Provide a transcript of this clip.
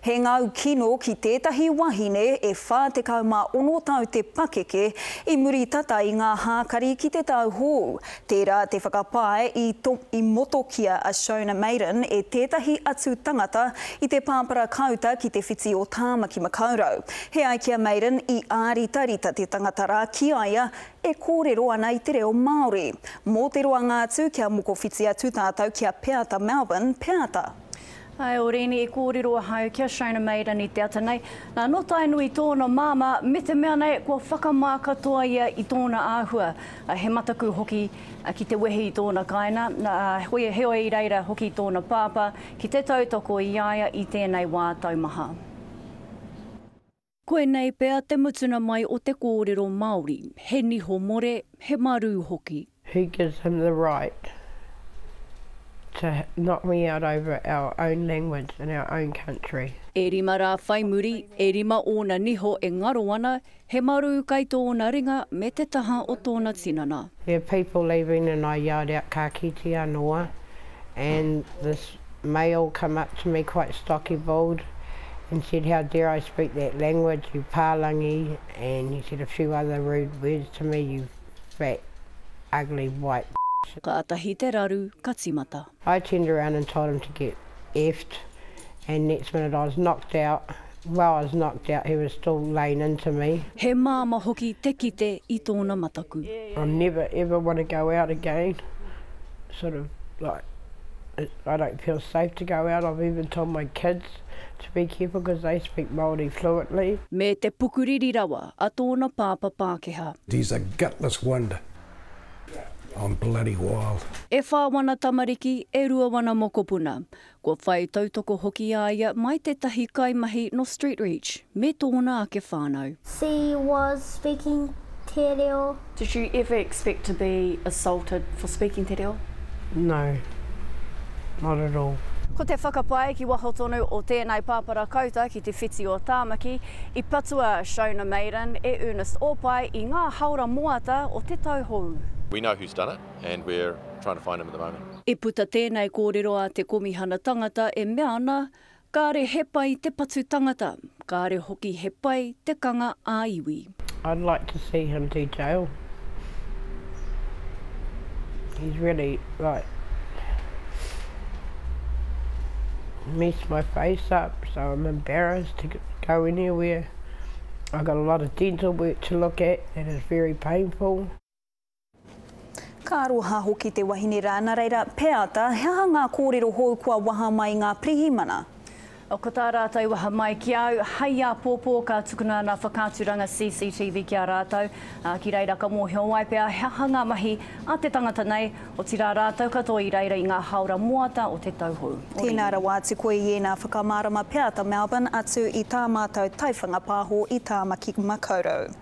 He ngau kino ki tētahi wahine e whātekau mā ono tau te pakeke I muri tata I ngā hākari ki te tau hou. Tērā te whakapae I motokia a Shona Maiden e tētahi atu tangata I te pāpara kauta ki te whiti o Tāmaki Makaurau. He aikia Maiden I āritarita te tangata rā ki aia e kōrero ana I te reo Māori. Mō te roa ngātu kia moko whiti atu tātou kia Peata Melbourne, Peata. Ai Orini e kōrero hau kia Shona Maiden I te ata nei. Nā notai nui tōna māma, me te mea nei kua whakamākatoa ia I tōna āhua. He mataku hoki ki te wehi I tōna kaina. Hoi heo I reira hoki I tōna pāpā, ki te tautoko I aia I tēnei wā taumaha. Koe nei pea te mutuna mai o te kōrero Māori. He niho more, he maru hoki. Who gives him the right to knock me out over our own language and our own country? E rima rā whai muri, e rima ōna niho e ngaro ana, he maru kai tōna ringa me te taha o tōna tinana. There are people leaving and I yelled out ka kiti anoa, and this male come up to me quite stocky-bald and said, how dare I speak that language, you pālangi, and he said a few other rude words to me, you fat, ugly white. Ka atahi te raru, ka timata. I turned around and told him to get effed, and next minute I was knocked out. While I was knocked out, he was still laying into me. He māma hoki te kite I tōna mataku. I never ever want to go out again. Sort of like, I don't feel safe to go out. I've even told my kids to be careful because they speak Māori fluently. Me te pukuriri rawa a tōna pāpa Pākehā. He's a gutless wonder. I'm bloody wild. E whāwana tamariki, e ruawana mokopuna. Ko whai tautoko hoki aia mai te tahi kaimahi no Street Reach, me tōna ake whānau. She was speaking te reo. Did you ever expect to be assaulted for speaking te reo? No, not at all. Ko te whakapae ki waho tonu o tēnei pāpara kauta ki te whiti o Tāmaki, I patua Shona Maiden e Ernest Opai I ngā haura moata o te tauhou. We know who's done it and we're trying to find him at the moment. E puta tēnei kōrero a te komihana tangata e mea ana, kāre he pai te patu tangata, kāre hoki he pai te kanga a iwi. I'd like to see him do jail. He's really, like, messed my face up, so I'm embarrassed to go anywhere. I've got a lot of dental work to look at and it's very painful. Ka aroha hoki te wahine rāna reira Peata, hea ngā kōrero hou kua waha mai ngā prihimana? O ko tā rātou waha mai ki au, hei a pōpō ka tukuna nā whakāturanga CCTV ki a rātou. Ki reira ka mōhio wai pēr, hea hanga mahi a te tangata nei, o tira rātou katoa I reira I ngā haura moata o te tauhou. Tēnā rawa atu koe I ēnā whakamārama Peata Melbourne atu I tā mātou taiwhanga pāho I Tāmaki Makaurau.